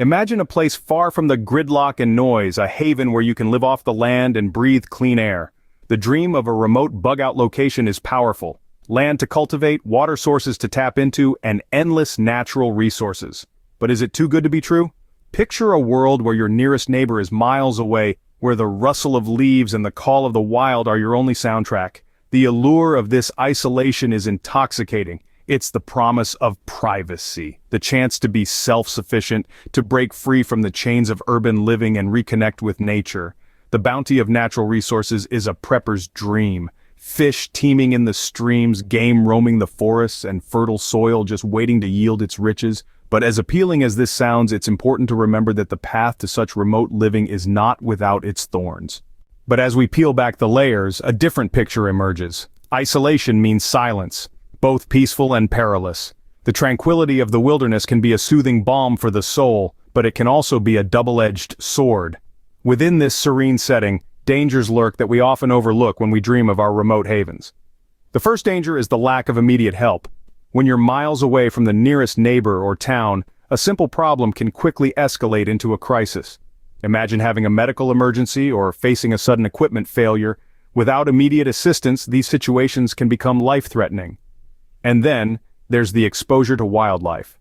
Imagine a place far from the gridlock and noise, a haven where you can live off the land and breathe clean air. The dream of a remote bug-out location is powerful. Land to cultivate, water sources to tap into, and endless natural resources. But is it too good to be true? Picture a world where your nearest neighbor is miles away, where the rustle of leaves and the call of the wild are your only soundtrack. The allure of this isolation is intoxicating. It's the promise of privacy, the chance to be self-sufficient, to break free from the chains of urban living and reconnect with nature. The bounty of natural resources is a prepper's dream. Fish teeming in the streams, game roaming the forests, and fertile soil just waiting to yield its riches. But as appealing as this sounds, it's important to remember that the path to such remote living is not without its thorns. But as we peel back the layers, a different picture emerges. Isolation means silence, both peaceful and perilous. The tranquility of the wilderness can be a soothing balm for the soul, but it can also be a double-edged sword. Within this serene setting, dangers lurk that we often overlook when we dream of our remote havens. The first danger is the lack of immediate help. When you're miles away from the nearest neighbor or town, a simple problem can quickly escalate into a crisis. Imagine having a medical emergency or facing a sudden equipment failure. Without immediate assistance, these situations can become life-threatening. And then, there's the exposure to wildlife.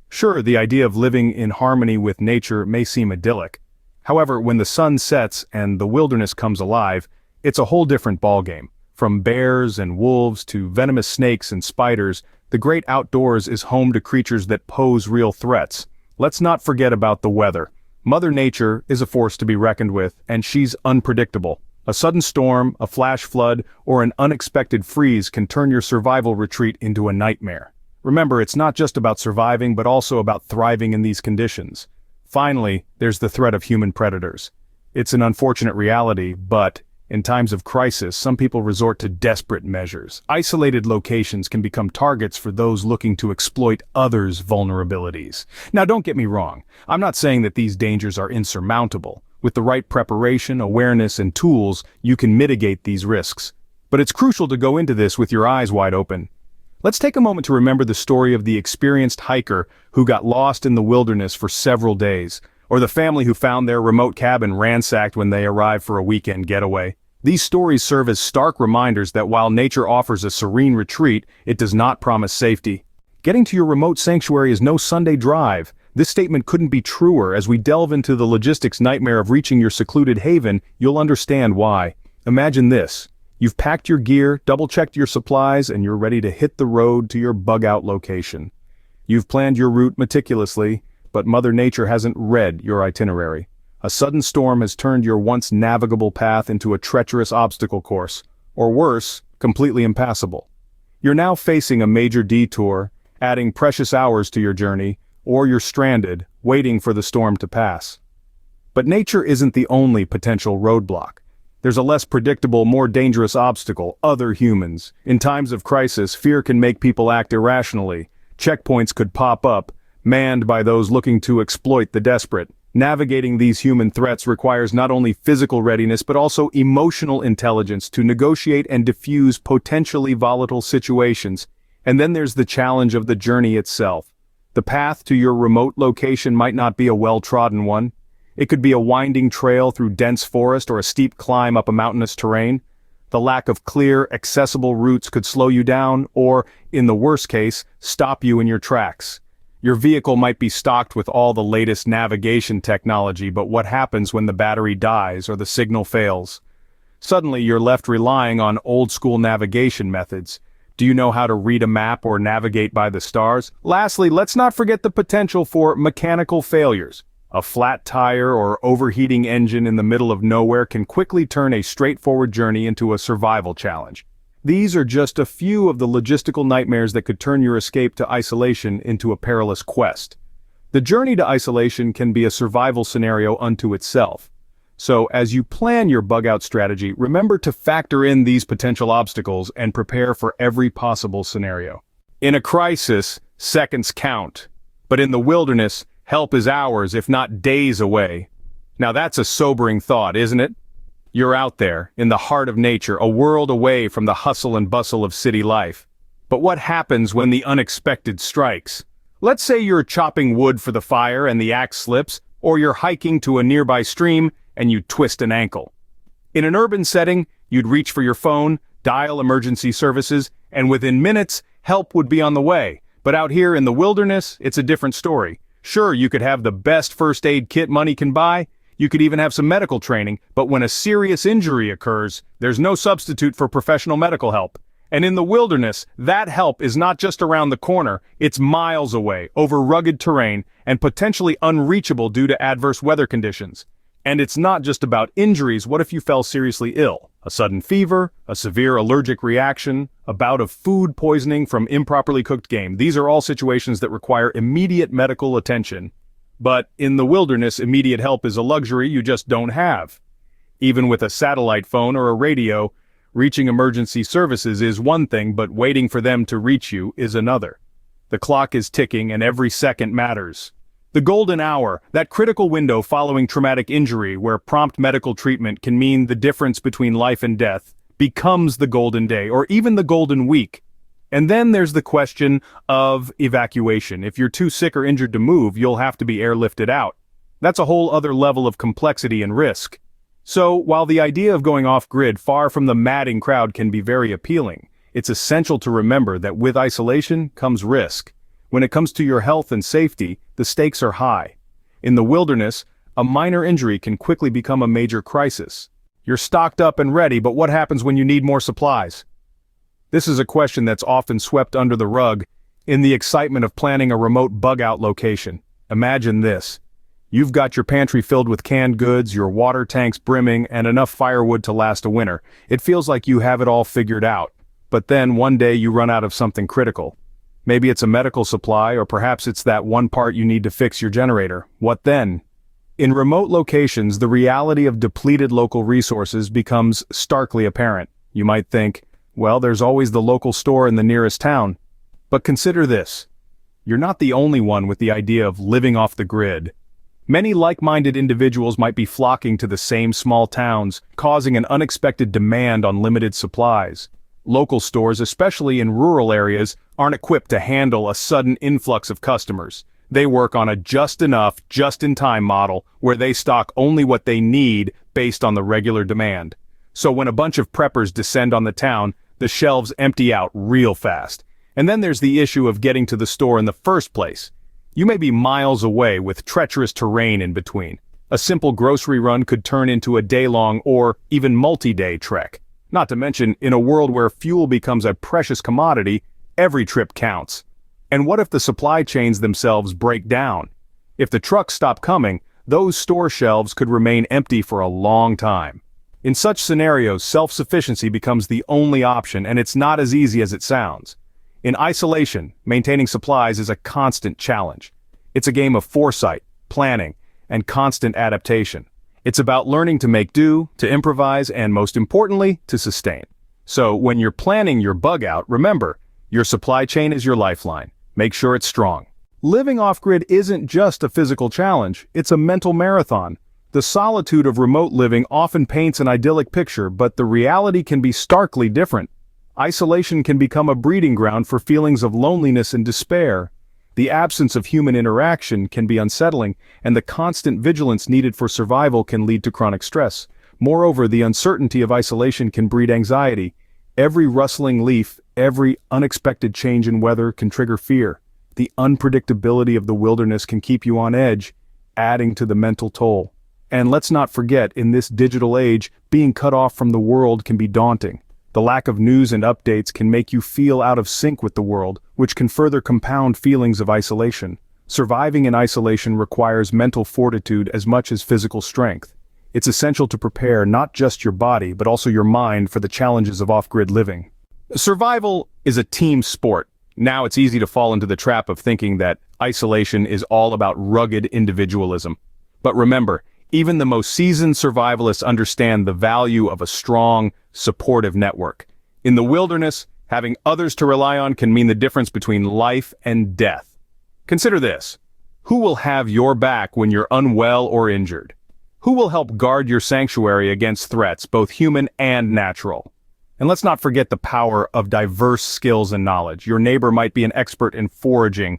Sure, the idea of living in harmony with nature may seem idyllic. However, when the sun sets and the wilderness comes alive, it's a whole different ballgame. From bears and wolves to venomous snakes and spiders, the great outdoors is home to creatures that pose real threats. Let's not forget about the weather. Mother Nature is a force to be reckoned with, and she's unpredictable. A sudden storm, a flash flood, or an unexpected freeze can turn your survival retreat into a nightmare. Remember, it's not just about surviving, but also about thriving in these conditions. Finally, there's the threat of human predators. It's an unfortunate reality, but in times of crisis, some people resort to desperate measures. Isolated locations can become targets for those looking to exploit others' vulnerabilities. Now, don't get me wrong. I'm not saying that these dangers are insurmountable. With the right preparation, awareness, and tools, you can mitigate these risks. But it's crucial to go into this with your eyes wide open. Let's take a moment to remember the story of the experienced hiker who got lost in the wilderness for several days, or the family who found their remote cabin ransacked when they arrived for a weekend getaway. These stories serve as stark reminders that while nature offers a serene retreat, it does not promise safety. Getting to your remote sanctuary is no Sunday drive. This statement couldn't be truer. As we delve into the logistics nightmare of reaching your secluded haven, you'll understand why. Imagine this. You've packed your gear, double-checked your supplies, and you're ready to hit the road to your bug-out location. You've planned your route meticulously, but Mother Nature hasn't read your itinerary. A sudden storm has turned your once navigable path into a treacherous obstacle course, or worse, completely impassable. You're now facing a major detour, adding precious hours to your journey, or you're stranded, waiting for the storm to pass. But nature isn't the only potential roadblock. There's a less predictable, more dangerous obstacle: other humans. In times of crisis, fear can make people act irrationally. Checkpoints could pop up, manned by those looking to exploit the desperate. Navigating these human threats requires not only physical readiness but also emotional intelligence to negotiate and diffuse potentially volatile situations. And then there's the challenge of the journey itself. The path to your remote location might not be a well-trodden one. It could be a winding trail through dense forest or a steep climb up a mountainous terrain. The lack of clear, accessible routes could slow you down or, in the worst case, stop you in your tracks. Your vehicle might be stocked with all the latest navigation technology, but what happens when the battery dies or the signal fails? Suddenly you're left relying on old-school navigation methods. Do you know how to read a map or navigate by the stars? Lastly, let's not forget the potential for mechanical failures. A flat tire or overheating engine in the middle of nowhere can quickly turn a straightforward journey into a survival challenge. These are just a few of the logistical nightmares that could turn your escape to isolation into a perilous quest. The journey to isolation can be a survival scenario unto itself. So, as you plan your bug-out strategy, remember to factor in these potential obstacles and prepare for every possible scenario. In a crisis, seconds count. But in the wilderness, help is hours, if not days away. Now that's a sobering thought, isn't it? You're out there, in the heart of nature, a world away from the hustle and bustle of city life. But what happens when the unexpected strikes? Let's say you're chopping wood for the fire and the axe slips, or you're hiking to a nearby stream and you twist an ankle. In an urban setting, you'd reach for your phone, dial emergency services, and within minutes, help would be on the way. But out here in the wilderness, it's a different story. Sure, you could have the best first aid kit money can buy, you could even have some medical training, but when a serious injury occurs, there's no substitute for professional medical help. And in the wilderness, that help is not just around the corner, it's miles away, over rugged terrain, and potentially unreachable due to adverse weather conditions. And it's not just about injuries. What if you fell seriously ill? A sudden fever, a severe allergic reaction, a bout of food poisoning from improperly cooked game. These are all situations that require immediate medical attention. But in the wilderness, immediate help is a luxury you just don't have. Even with a satellite phone or a radio, reaching emergency services is one thing, but waiting for them to reach you is another. The clock is ticking and every second matters. The golden hour, that critical window following traumatic injury where prompt medical treatment can mean the difference between life and death, becomes the golden day or even the golden week. And then there's the question of evacuation. If you're too sick or injured to move, you'll have to be airlifted out. That's a whole other level of complexity and risk. So, while the idea of going off-grid far from the madding crowd can be very appealing, it's essential to remember that with isolation comes risk. When it comes to your health and safety, the stakes are high. In the wilderness, a minor injury can quickly become a major crisis. You're stocked up and ready, but what happens when you need more supplies? This is a question that's often swept under the rug in the excitement of planning a remote bug-out location. Imagine this. You've got your pantry filled with canned goods, your water tanks brimming, and enough firewood to last a winter. It feels like you have it all figured out. But then one day you run out of something critical. Maybe it's a medical supply, or perhaps it's that one part you need to fix your generator. What then? In remote locations, the reality of depleted local resources becomes starkly apparent. You might think, well, there's always the local store in the nearest town. But consider this. You're not the only one with the idea of living off the grid. Many like-minded individuals might be flocking to the same small towns, causing an unexpected demand on limited supplies. Local stores, especially in rural areas, aren't equipped to handle a sudden influx of customers. They work on a just-enough, just-in-time model where they stock only what they need based on the regular demand. So when a bunch of preppers descend on the town, the shelves empty out real fast. And then there's the issue of getting to the store in the first place. You may be miles away with treacherous terrain in between. A simple grocery run could turn into a day-long or even multi-day trek. Not to mention, in a world where fuel becomes a precious commodity, every trip counts. And what if the supply chains themselves break down? If the trucks stop coming, those store shelves could remain empty for a long time. In such scenarios, self-sufficiency becomes the only option, and it's not as easy as it sounds. In isolation, maintaining supplies is a constant challenge. It's a game of foresight, planning, and constant adaptation. It's about learning to make do, to improvise, and most importantly, to sustain. So, when you're planning your bug out, remember, your supply chain is your lifeline. Make sure it's strong. Living off-grid isn't just a physical challenge, it's a mental marathon. The solitude of remote living often paints an idyllic picture, but the reality can be starkly different. Isolation can become a breeding ground for feelings of loneliness and despair. The absence of human interaction can be unsettling, and the constant vigilance needed for survival can lead to chronic stress. Moreover, the uncertainty of isolation can breed anxiety. Every rustling leaf, every unexpected change in weather can trigger fear. The unpredictability of the wilderness can keep you on edge, adding to the mental toll. And let's not forget, in this digital age, being cut off from the world can be daunting. The lack of news and updates can make you feel out of sync with the world, which can further compound feelings of isolation. Surviving in isolation requires mental fortitude as much as physical strength. It's essential to prepare not just your body, but also your mind for the challenges of off-grid living. Survival is a team sport. Now it's easy to fall into the trap of thinking that isolation is all about rugged individualism. But remember, even the most seasoned survivalists understand the value of a strong, supportive network. In the wilderness, having others to rely on can mean the difference between life and death. Consider this. Who will have your back when you're unwell or injured? Who will help guard your sanctuary against threats, both human and natural? And let's not forget the power of diverse skills and knowledge. Your neighbor might be an expert in foraging,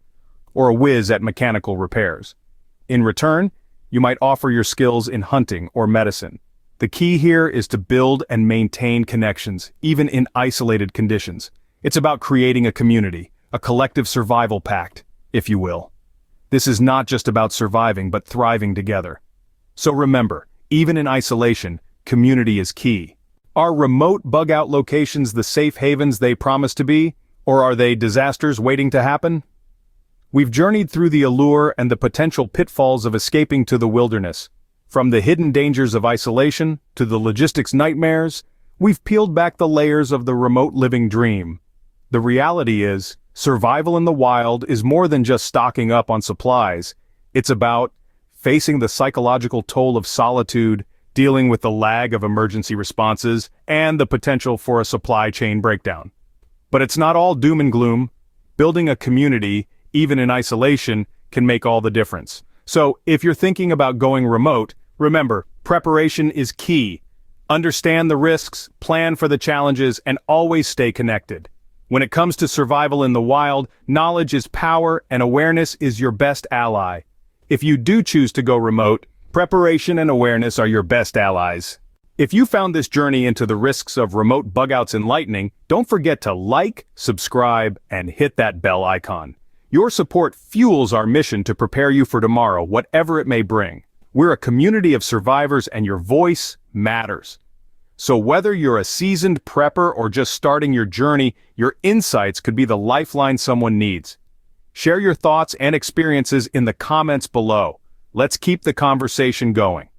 or a whiz at mechanical repairs. In return, you might offer your skills in hunting or medicine. The key here is to build and maintain connections, even in isolated conditions. It's about creating a community, a collective survival pact, if you will. This is not just about surviving but thriving together. So remember, even in isolation, community is key. Are remote bug-out locations the safe havens they promise to be, or are they disasters waiting to happen? We've journeyed through the allure and the potential pitfalls of escaping to the wilderness. From the hidden dangers of isolation to the logistics nightmares, we've peeled back the layers of the remote living dream. The reality is, survival in the wild is more than just stocking up on supplies. It's about facing the psychological toll of solitude, dealing with the lag of emergency responses, and the potential for a supply chain breakdown. But it's not all doom and gloom. Building a community, even in isolation, can make all the difference. So, if you're thinking about going remote, remember, preparation is key. Understand the risks, plan for the challenges, and always stay connected. When it comes to survival in the wild, knowledge is power and awareness is your best ally. If you do choose to go remote, preparation and awareness are your best allies. If you found this journey into the risks of remote bugouts enlightening, don't forget to like, subscribe, and hit that bell icon. Your support fuels our mission to prepare you for tomorrow, whatever it may bring. We're a community of survivors and your voice matters. So whether you're a seasoned prepper or just starting your journey, your insights could be the lifeline someone needs. Share your thoughts and experiences in the comments below. Let's keep the conversation going.